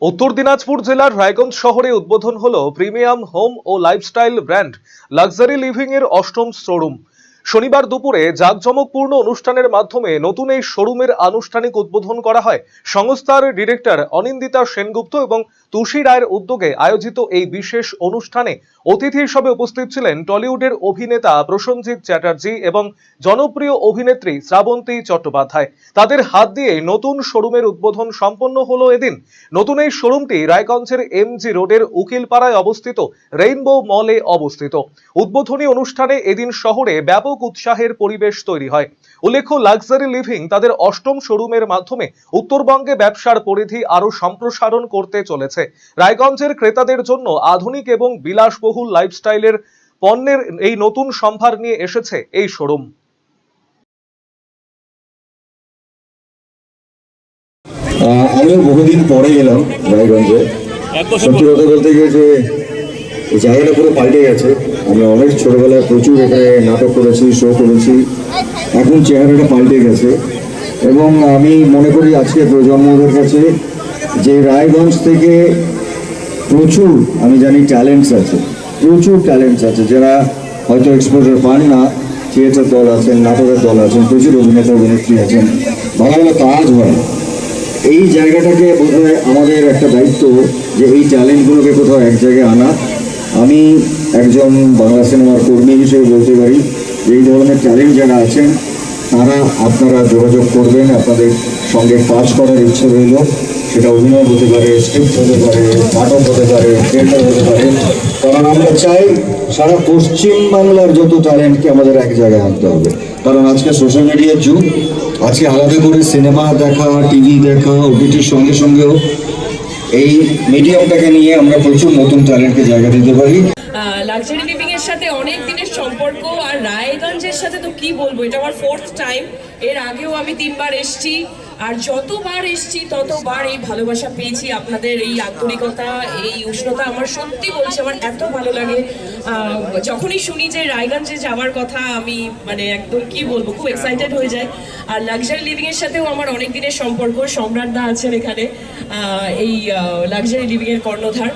উত্তর দিনাজপুর জেলার রায়গঞ্জ শহরে উদ্বোধন হলো প্রিমিয়াম হোম ও লাইফস্টাইল ব্র্যান্ড লাক্সারি লিভিং এর ৮ম শোরুম। শনিবার দুপুরে জাঁকজমকপূর্ণ অনুষ্ঠানের মাধ্যমে নতুন এই শোরুমের আনুষ্ঠানিক উদ্বোধন করা হয়। সংস্থার ডিরেক্টর অনিন্দিতা সেনগুপ্ত এবং তুষি রায়ের উদ্যোগে আয়োজিত এই বিশেষ অনুষ্ঠানে অতিথি হিসেবে উপস্থিত ছিলেন টলিউডের অভিনেতা প্রসেনজিৎ চ্যাটার্জি এবং জনপ্রিয় অভিনেত্রী শ্রাবন্তী চট্টোপাধ্যায়। তাদের হাত দিয়ে নতুন শোরুমের উদ্বোধন সম্পন্ন হলো এদিন। নতুন এই শোরুমটি রায়গঞ্জের এমজি রোডের উকিলপাড়ায় অবস্থিত রেইনবো মলে অবস্থিত। উদ্বোধনী অনুষ্ঠানে এদিন শহরে ব্যাপক উৎসাহের পরিবেশ তৈরি হয়। উল্লেখ্য, লাক্সারি লিভিং তাদের ৮ম শোরুমের মাধ্যমে উত্তরবঙ্গে ব্যবসার পরিধি আরো সম্প্রসারণ করতে চলেছে। রায়গঞ্জের ক্রেতাদের জন্য আধুনিক এবং বিলাসবহুল লাইফস্টাইলের পণ্যের এই নতুন সম্ভার নিয়ে এসেছে এই শোরুম। আমিও বহুদিন পরে এলাম রায়গঞ্জে। সত্যি কথা বলতে গিয়ে যে এই জায়গাটা পুরো পাল্টে গেছে। আমরা অনেক ছোটবেলায় প্রচুর এখানে নাটক করেছি, শো করেছি, এখন চেহারাটা পাল্টে গেছে। এবং আমি মনে করি আজকে প্রজন্মদের কাছে যে রায়গঞ্জ থেকে প্রচুর, আমি জানি ট্যালেন্টস আছে, প্রচুর ট্যালেন্টস আছে যারা হয়তো এক্সপোজার পান না। থিয়েটার দল আছেন, নাটকের দল আছেন, প্রচুর অভিনেতা অভিনেত্রী আছেন, ভালো ভালো কাজ হয়। এই জায়গাটাকে বোধহয় আমাদের একটা দায়িত্ব যে এই ট্যালেন্টগুলোকে কোথাও এক জায়গায় আনা। আমি একজন বাংলা সিনেমার কর্মী হিসেবে বলতে পারি যে এই ধরনের ট্যালেন্ট যারা আছেন তারা আপনারা যোগাযোগ করবেন, আপনাদের সঙ্গে কাজ করার ইচ্ছে রইল। সেটা অভিনয় হতে পারে, স্ক্রিপ্ট হতে পারে, নাটক হতে পারে, থিয়েটার হতে পারে। কারণ আমরা চাই সারা পশ্চিমবাংলার যত ট্যালেন্টকে আমাদের এক জায়গায় আনতে হবে। কারণ আজকে সোশ্যাল মিডিয়ার যুগ। আজকে আলাদা করে সিনেমা দেখা, টিভি দেখা, ওটিটির সঙ্গে সঙ্গেও এই মিডিয়ামটাকে নিয়ে আমরা প্রচুর নতুন ট্যালেন্টকে জায়গা দিতে পারি। লাক্সারি লিভিং এর সাথে অনেক দিনের সম্পর্ক, আর রায়গঞ্জের সাথে তো কি বলবো, এটা আমার 4th টাইম। এর আগেও আমি 3বার এসেছি, আর যতবার এসেছি ততবার এই ভালোবাসা পেয়েছি। আপনাদের এই আন্তরিকতা, এই উষ্ণতা আমার সত্যি বলছি আমার এত ভালো লাগে। যখনই শুনি যে রায়গঞ্জে যাওয়ার কথা, আমি মানে একদম কি বলবো, খুব এক্সাইটেড হয়ে যায়। আর লাক্সারি লিভিং এর সাথেও আমার অনেক দিনের সম্পর্ক। সম্রাটদা আছেন এখানে, এই লাক্সারি লিভিং এর কর্ণধার।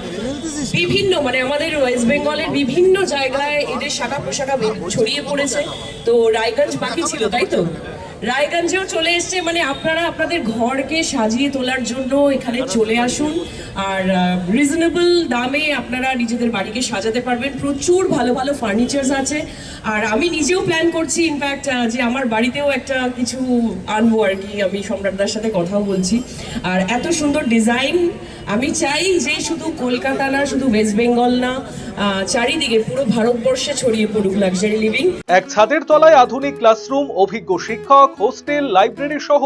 বিভিন্ন মানে আমাদের ওয়েস্ট বেঙ্গলের বিভিন্ন জায়গায় এদের শাখা প্রশাখা ছড়িয়ে পড়েছে। তো রায়গঞ্জ বাকি ছিল, তাই তো? রায়গঞ্জেও চলে এসছে। মানে আপনারা আপনাদের ঘরকে সাজিয়ে তোলার জন্য এখানে চলে আসুন, আর রিজনেবল দামে আপনারা নিজেদের বাড়িকে সাজাতে পারবেন। প্রচুর ভালো ভালো ফার্নিচার্স আছে। আর আমি নিজেও প্ল্যান করছি ইনফ্যাক্ট যে আমার বাড়িতেও একটা কিছু আনবো আর কি। আমি সম্রাটদার সাথে কথাও বলছি। আর এত সুন্দর ডিজাইন, আমি চাই যে শুধু কলকাতা না, শুধু ওয়েস্ট বেঙ্গল না, চারিদিকে পুরো ভারতবর্ষে ছড়িয়ে পড়ুক লাক্সারি লিভিং। এক ছাদের তলায় আধুনিক ক্লাসরুম, অভিজ্ঞ শিক্ষক, হোস্টেল, লাইব্রেরি সহ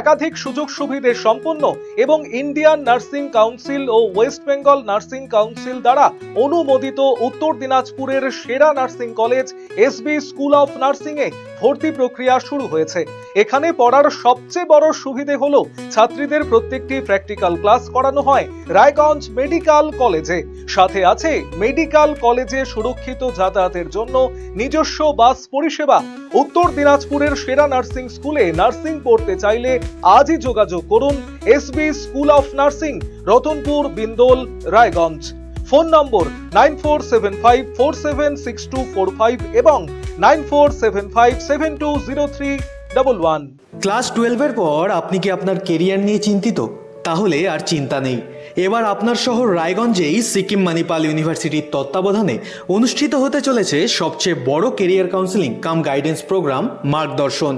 একাধিক সুযোগ সুবিধে সম্পন্ন এবং ইন্ডিয়ান নার্সিং কাউন্সিল ও ওয়েস্ট বেঙ্গল নার্সিং কাউন্সিল দ্বারা অনুমোদিত উত্তর দিনাজপুরের সেরা nursing college SB school of nursing এ ভর্তি প্রক্রিয়া শুরু হয়েছে। এখানে পড়ার সবচেয়ে বড় সুবিধে হলো ছাত্রীদের প্রত্যেকটি প্র্যাকটিক্যাল ক্লাস করানো হয় রায়গঞ্জ মেডিকেল কলেজে। সাথে আছে মেডিকেল কলেজে সুরক্ষিত যাতায়াতের জন্য নিজস্ব বাস পরিষেবা। উত্তর দিনাজপুরের সেরা নার্সিং স্কুলে নার্সিং পড়তে চাইলে আজই যোগাযোগ করুন SB school of nursing, Ratanpur, Bindol, Raiganj. Phone number 9475476245 এবং 9475720311। ক্লাস 12-এর পর আপনি কি আপনার কেরিয়ার নিয়ে চিন্তিত? তাহলে আর চিন্তা নেই। এবার আপনার শহর রায়গঞ্জেই সিকিম মানিপাল ইউনিভার্সিটির তত্ত্বাবধানে অনুষ্ঠিত হতে চলেছে সবচেয়ে বড় কেরিয়ার কাউন্সেলিং কাম গাইডেন্স প্রোগ্রাম মার্গদর্শন,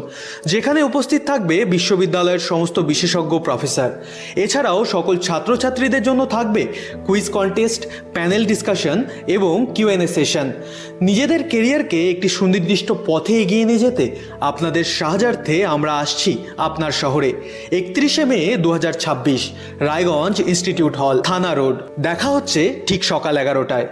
যেখানে উপস্থিত থাকবে বিশ্ববিদ্যালয়ের সমস্ত বিশেষজ্ঞ প্রফেসর। এছাড়াও সকল ছাত্রছাত্রীদের জন্য থাকবে কুইজ কন্টেস্ট, প্যানেল ডিসকাশন এবং কিউএনএ সেশন। নিজেদের কেরিয়ারকে একটি সুনির্দিষ্ট পথে এগিয়ে নিয়ে যেতে আপনাদের সাহায্যার্থে আমরা আসছি আপনার শহরে। 31শে মে 2026, রায়গঞ্জ ইনস্টিটিউট হল, থানা রোড। দেখা হচ্ছে ঠিক সকাল 11টায়।